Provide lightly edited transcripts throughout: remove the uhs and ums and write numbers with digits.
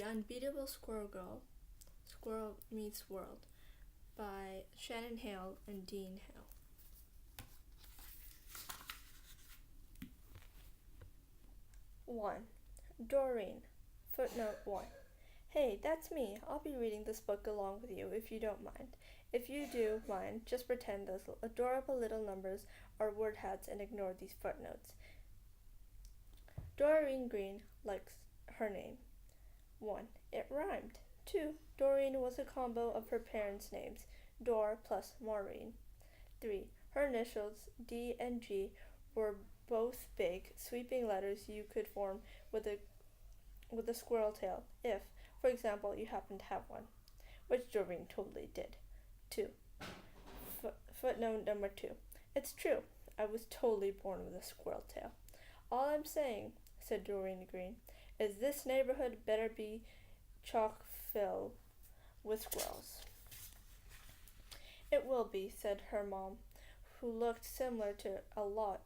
Unbeatable Squirrel Girl, Squirrel Meets World by Shannon, Hale, and Dean Hale. 1. Doreen. Footnote 1. Hey, that's me. I'll be reading this book along with you if you don't mind. If you do mind, just pretend those adorable little numbers are word hats and ignore these footnotes. Doreen Green likes her name. 1. It rhymed. 2. Doreen was a combo of her parents' names, Dor plus Maureen. 3. Her initials, D and G, were both big, sweeping letters you could form with a squirrel tail, if, for example, you happen to have one, which Doreen totally did. 2. Footnote number 2. It's true. I was totally born with a squirrel tail. All I'm saying, said Doreen Green, is this neighborhood better be chock filled with squirrels. It will be, said her mom, who looked similar to a lot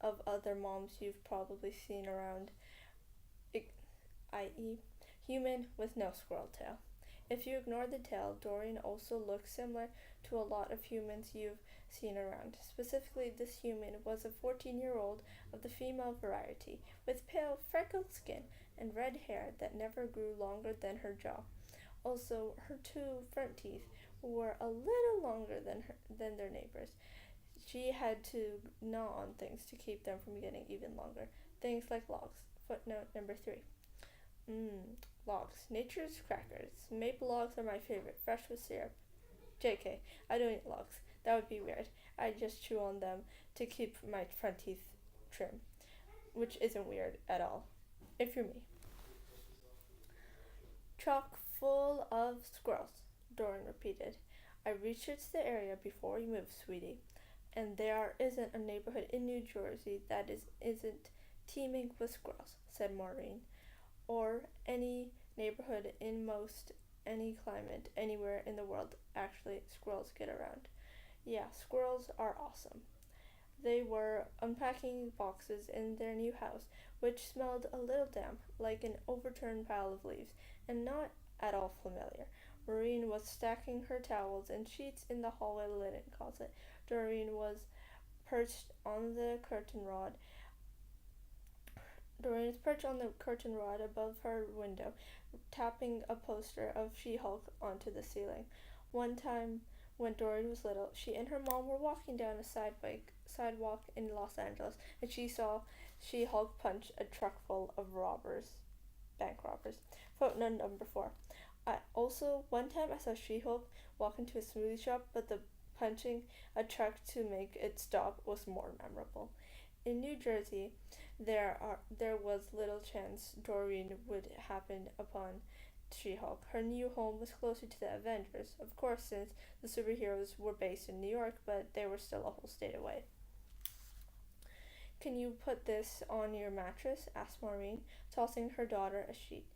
of other moms you've probably seen around, i.e., human with no squirrel tail. If you ignore the tail, Doreen also looked similar to a lot of humans you've seen around. Specifically, this human was a 14-year-old of the female variety, with pale, freckled skin and red hair that never grew longer than her jaw. Also, her 2 front teeth were a little longer than their neighbors. She had to gnaw on things to keep them from getting even longer. Things like logs. Footnote number 3. Logs. Nature's crackers. Maple logs are my favorite, fresh with syrup. JK, I don't eat logs. That would be weird. I just chew on them to keep my front teeth trim, which isn't weird at all, if you're me. Chock full of squirrels, Doreen repeated. I researched the area before we moved, sweetie, and there isn't a neighborhood in New Jersey that isn't teeming with squirrels, said Maureen, or any neighborhood in most any climate anywhere in the world. Actually, squirrels get around. Yeah, squirrels are awesome. They were unpacking boxes in their new house, which smelled a little damp, like an overturned pile of leaves, and not at all familiar. Maureen was stacking her towels and sheets in the hallway linen closet. Doreen was perched on the curtain rod. Doreen was perched on the curtain rod above her window, tapping a poster of She-Hulk onto the ceiling. One time, when Doreen was little, she and her mom were walking down a sidewalk in Los Angeles, and she saw She-Hulk punch a truck full of bank robbers. Footnote number 4. One time I saw She-Hulk walk into a smoothie shop, but the punching a truck to make it stop was more memorable. In New Jersey, there was little chance Doreen would happen upon She-Hulk. Her new home was closer to the Avengers, of course, since the superheroes were based in New York, but they were still a whole state away. Can you put this on your mattress? Asked Maureen, tossing her daughter a sheet.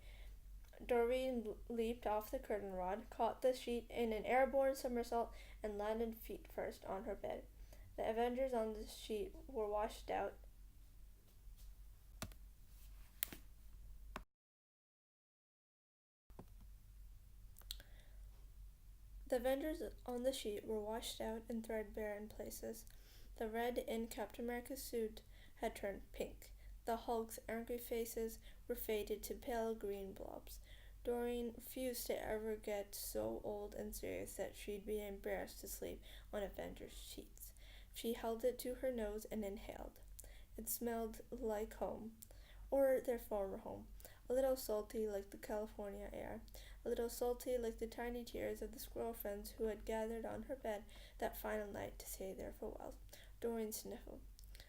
Doreen leaped off the curtain rod, caught the sheet in an airborne somersault, and landed feet first on her bed. The Avengers on the sheet were washed out. The Avengers on the sheet were washed out and threadbare in places. The red in Captain America's suit had turned pink. The Hulk's angry faces were faded to pale green blobs. Doreen refused to ever get so old and serious that she'd be embarrassed to sleep on Avengers sheets. She held it to her nose and inhaled. It smelled like home, or their former home, a little salty like the California air, a little salty like the tiny tears of the squirrel friends who had gathered on her bed that final night to say their farewells. Doreen sniffled.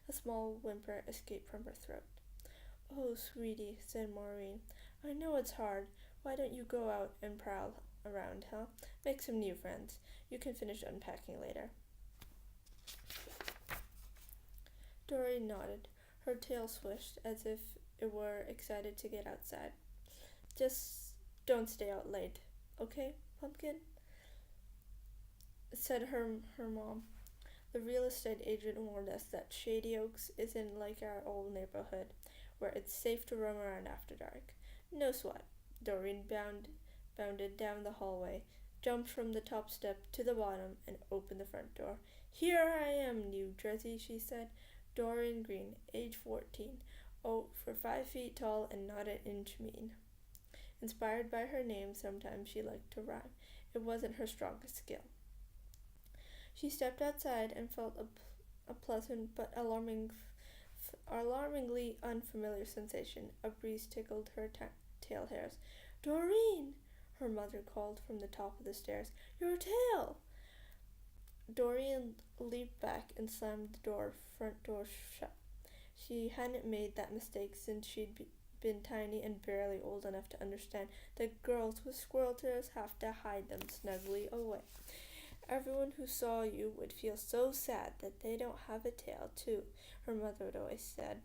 A small whimper escaped from her throat. Oh, sweetie, said Maureen, I know it's hard. Why don't you go out and prowl around, huh? Make some new friends. You can finish unpacking later. Doreen nodded. Her tail swished as if it were excited to get outside. Just don't stay out late, okay, Pumpkin? Said her mom. The real estate agent warned us that Shady Oaks isn't like our old neighborhood, where it's safe to roam around after dark. No sweat. Doreen bounded down the hallway, jumped from the top step to the bottom, and opened the front door. Here I am, New Jersey, she said. Doreen Green, age 14, over 5 feet tall and not an inch mean. Inspired by her name, sometimes she liked to rhyme. It wasn't her strongest skill. She stepped outside and felt a pleasant but alarmingly unfamiliar sensation. A breeze tickled her tail hairs. Doreen! Her mother called from the top of the stairs. Your tail! Doreen leaped back and slammed the front door shut. She hadn't made that mistake since she'd been tiny and barely old enough to understand that girls with squirrel tails have to hide them snugly away. Everyone who saw you would feel so sad that they don't have a tail, too, her mother would always said.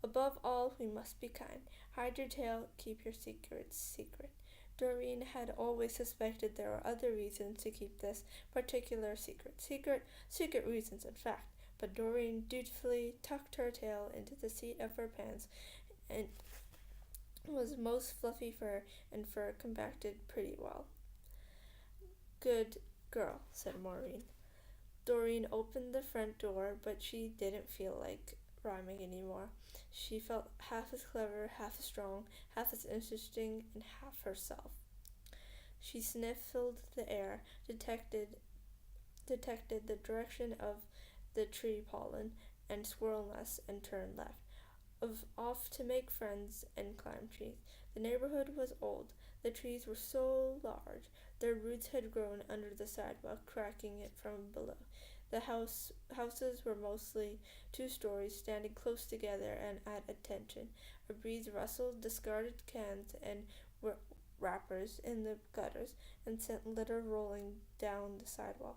Above all, we must be kind. Hide your tail, keep your secrets secret. Doreen had always suspected there were other reasons to keep this particular secret reasons, in fact. But Doreen dutifully tucked her tail into the seat of her pants and was most fluffy fur, and fur compacted pretty well. Good girl, said Maureen. Doreen opened the front door, but she didn't feel like rhyming anymore. She felt half as clever, half as strong, half as interesting, and half herself. She sniffed the air, detected the direction of the tree pollen and squirrel nests, and turned left. Off to make friends and climb trees. The neighborhood was old. The trees were so large. Their roots had grown under the sidewalk, cracking it from below. The houses were mostly 2 stories, standing close together and at attention. A breeze rustled discarded cans and wrappers in the gutters and sent litter rolling down the sidewalk.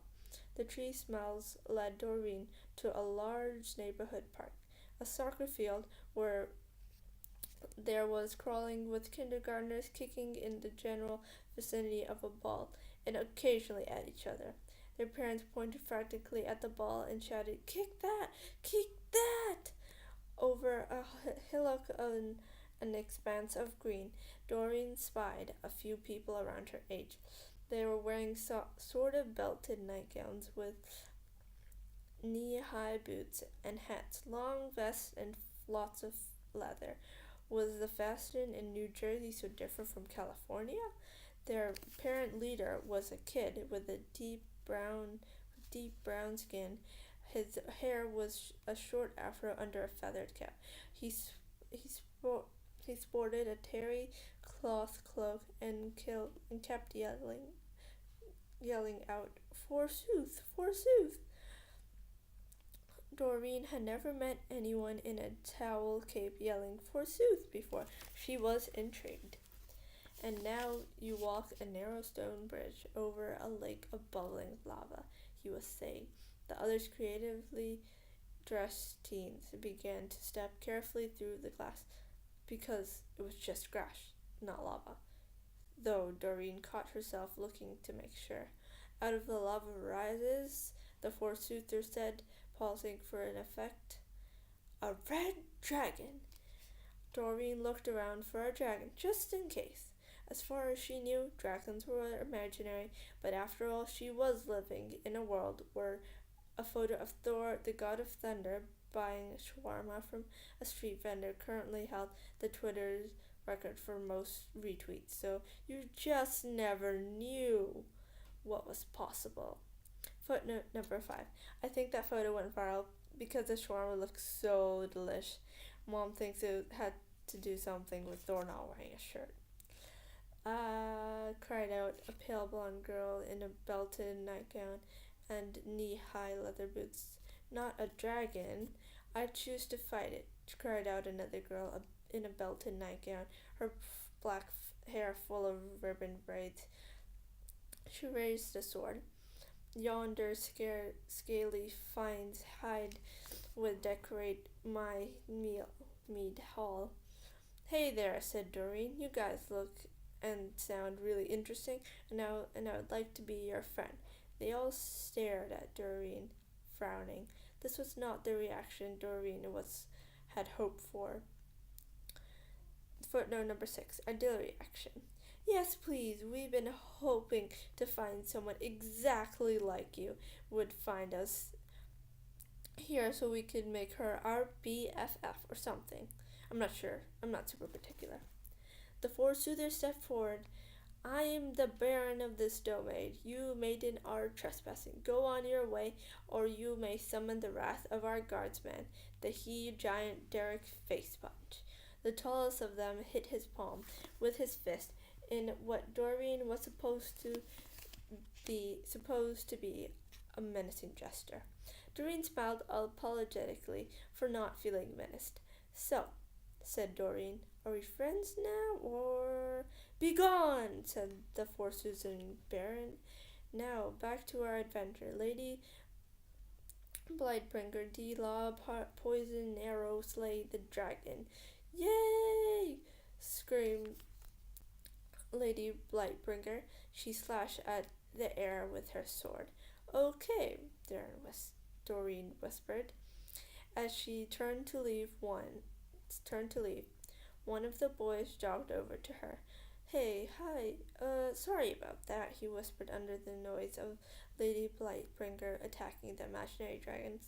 The tree smells led Doreen to a large neighborhood park, a soccer field where there was crawling with kindergartners kicking in the general vicinity of a ball and occasionally at each other. Their parents pointed frantically at the ball and shouted, Kick that! Kick that! Over a hillock on an expanse of green, Doreen spied a few people around her age. They were wearing sort of belted nightgowns with knee-high boots and hats, long vests, and lots of leather. Was the fashion in New Jersey so different from California? Their apparent leader was a kid with a deep brown skin. His hair was a short afro under a feathered cap. He sported a terry cloth cloak and kept yelling out, Forsooth, forsooth! Doreen had never met anyone in a towel cape yelling forsooth before. She was intrigued. And now you walk a narrow stone bridge over a lake of bubbling lava, he was saying. The others, creatively dressed teens, began to step carefully through the glass because it was just grass, not lava. Though Doreen caught herself looking to make sure. Out of the lava rises, the forsoother said, pausing for an effect, a red dragon. Doreen looked around for a dragon, just in case. As far as she knew, dragons were imaginary, but after all, she was living in a world where a photo of Thor, the god of thunder, buying shawarma from a street vendor currently held the Twitter's record for most retweets, so you just never knew what was possible. Footnote number 5. I think that photo went viral because the shawarma looked so delish. Mom thinks it had to do something with Thor not wearing a shirt. Cried out a pale blonde girl in a belted nightgown and knee-high leather boots. Not a dragon. I choose to fight it, cried out another girl in a belted nightgown, her black hair full of ribbon braids. She raised a sword. Yonder scaly finds hide would decorate my mead hall. Hey there, said Doreen. You guys look and sound really interesting, and I would like to be your friend. They all stared at Doreen, frowning. This was not the reaction Doreen had hoped for. Footnote number 6. Ideal reaction. Yes, please. We've been hoping to find someone exactly like you would find us here so we could make her our BFF or something. I'm not sure. I'm not super particular. The four soothers stepped forward. I am the baron of this domain. You maiden are trespassing. Go on your way, or you may summon the wrath of our guardsman, the he-giant Derek Facepunch. The tallest of them hit his palm with his fist in what Dorian was supposed to be a menacing gesture. Dorian smiled apologetically for not feeling menaced. So, said Dorian, are we friends now, or... Begone, said the four-Susan Baron. Now, back to our adventure. Lady Blightbringer, D-Law, Poison Arrow, slay the dragon. Yay! Screamed Lady Blightbringer. She slashed at the air with her sword. Okay, Doreen whispered. As she turned to leave, one of the boys jogged over to her. Hey, hi, sorry about that, he whispered under the noise of Lady Blightbringer attacking the imaginary dragon.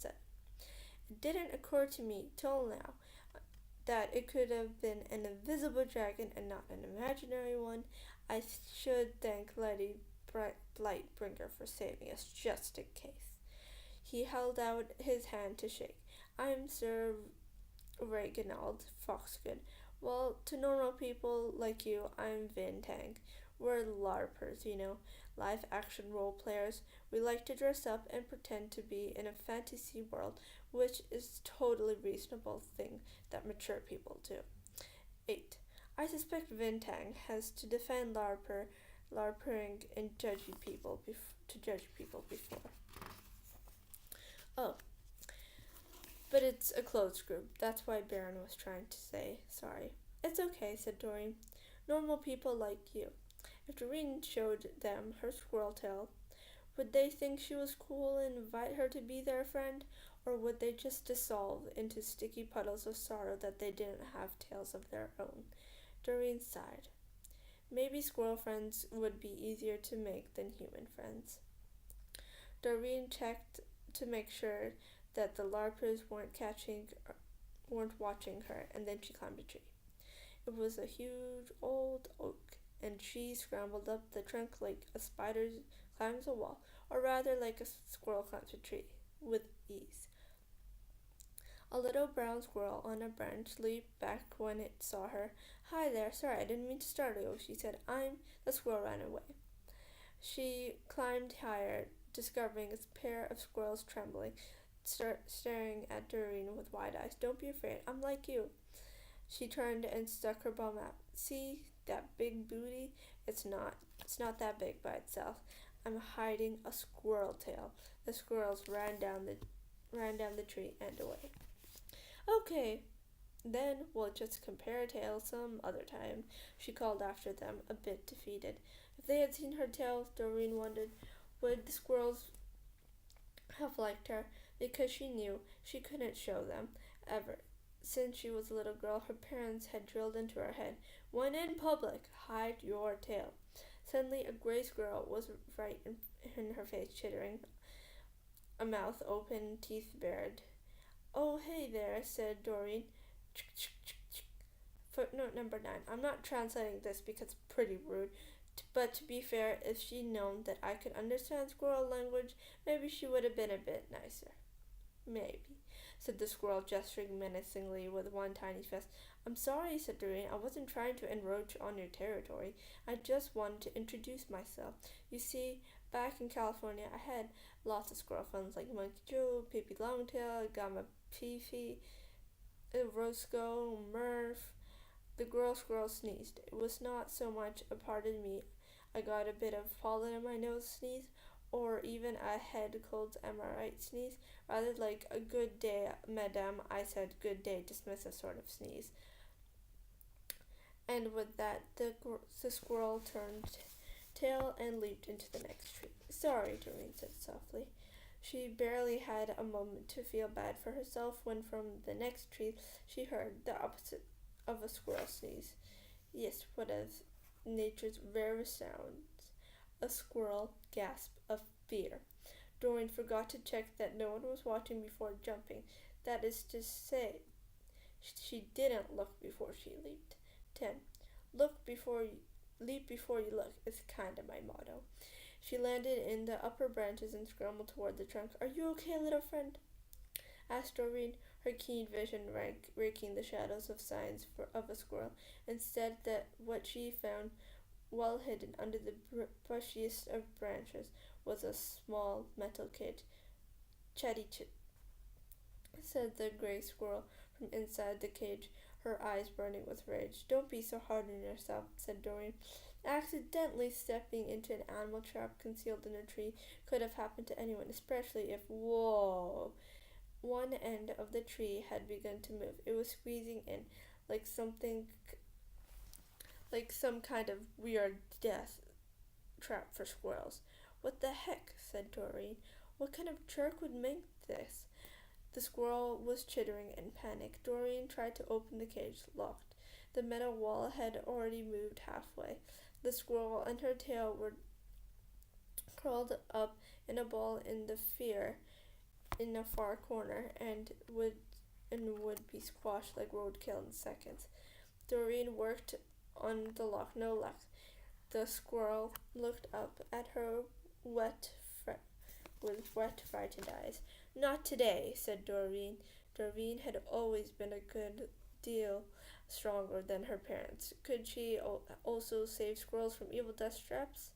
It didn't occur to me till now that it could have been an invisible dragon and not an imaginary one. I should thank Lady Blightbringer for saving us, just in case. He held out his hand to shake. I'm Sir Reginald Foxgood. Well, to normal people like you, I'm Vintang. We're LARPers, live-action role players. We like to dress up and pretend to be in a fantasy world, which is a totally reasonable thing that mature people do. 8. I suspect Vintang has to defend LARPering and judge people before. Oh, but it's a closed group. That's why Baron was trying to say sorry. It's okay, said Doreen. Normal people like you. If Doreen showed them her squirrel tail, would they think she was cool and invite her to be their friend? Or would they just dissolve into sticky puddles of sorrow that they didn't have tails of their own? Doreen sighed. Maybe squirrel friends would be easier to make than human friends. Doreen checked to make sure that the LARPers weren't watching her, and then she climbed a tree. It was a huge old oak, and she scrambled up the trunk like a spider climbs a wall, or rather like a squirrel climbs a tree, with ease. A little brown squirrel on a branch leaped back when it saw her. Hi there, sorry, I didn't mean to startle you, she said. The squirrel ran away. She climbed higher, discovering a pair of squirrels trembling, staring at Doreen with wide eyes. Don't be afraid, I'm like you. She turned and stuck her bum out. See that big booty? It's not that big by itself. I'm hiding a squirrel tail. The squirrels ran down the tree and away. Okay, then we'll just compare tails some other time, she called after them, a bit defeated. If they had seen her tail, Doreen wondered, would the squirrels have liked her? Because she knew she couldn't show them, ever. Since she was a little girl, her parents had drilled into her head, when in public, hide your tail. Suddenly, a gray squirrel was right in her face, chittering, a mouth open, teeth bared. Oh, hey there, said Doreen. Footnote number 9. I'm not translating this because it's pretty rude, but to be fair, if she'd known that I could understand squirrel language, maybe she would have been a bit nicer. Maybe, said the squirrel, gesturing menacingly with one tiny fist. I'm sorry, said Doreen. I wasn't trying to encroach on your territory. I just wanted to introduce myself. You see, back in California, I had lots of squirrel friends like Monkey Joe, Pippi Longtail, Gamma Fifi, Roscoe, Murph. The girl squirrel sneezed. It was not so much a pardon me, I got a bit of pollen in my nose sneeze, or even a head cold, am I right sneeze, rather like a good day, madame, I said good day, dismissive sort of sneeze. And with that, the squirrel turned tail and leaped into the next tree. Sorry, Doreen said softly. She barely had a moment to feel bad for herself when from the next tree she heard the of a squirrel sneeze. Yes, one of nature's rarest sounds. A squirrel gasp of fear. Doreen forgot to check that no one was watching before jumping. That is to say, she didn't look before she leaped. 10. Leap before you look is kinda my motto. She landed in the upper branches and scrambled toward the trunk. Are you okay, little friend? Asked Doreen, her keen vision raking the shadows of signs of a squirrel. Instead, that what she found, well hidden under the bushiest of branches, was a small metal cage. Chatty chit, said the gray squirrel from inside the cage, her eyes burning with rage. Don't be so hard on yourself, said Doreen. Accidentally stepping into an animal trap concealed in a tree could have happened to anyone, especially if, whoa, one end of the tree had begun to move. It was squeezing in like some kind of weird death trap for squirrels. What the heck, said Doreen. What kind of jerk would make this? The squirrel was chittering in panic. Doreen tried to open the cage, locked. The metal wall had already moved halfway. The squirrel and her tail were curled up in a ball in a far corner and would be squashed like roadkill in seconds. Doreen worked on the lock, no luck. The squirrel looked up at her with wet, frightened eyes. Not today, said Doreen. Doreen had always been a good deal stronger than her parents. Could she also save squirrels from evil death traps?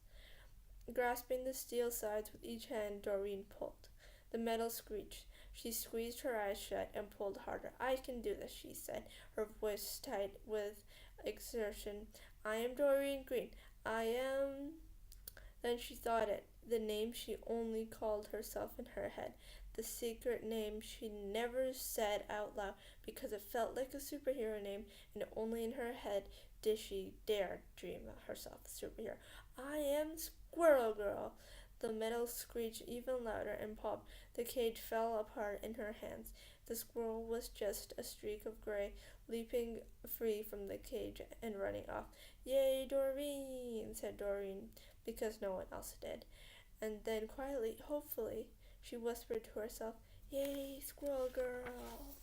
Grasping the steel sides with each hand, Doreen pulled. The metal screeched. She squeezed her eyes shut and pulled harder. I can do this, she said, her voice tight with exertion. I am Doreen Green. I am... Then she thought it, the name she only called herself in her head, the secret name she never said out loud because it felt like a superhero name, and only in her head did she dare dream herself a superhero. I am Squirrel Girl. The metal screeched even louder and popped. The cage fell apart in her hands. The squirrel was just a streak of gray, leaping free from the cage and running off. Yay, Doreen, said Doreen, because no one else did. And then quietly, hopefully, she whispered to herself, Yay, Squirrel Girl.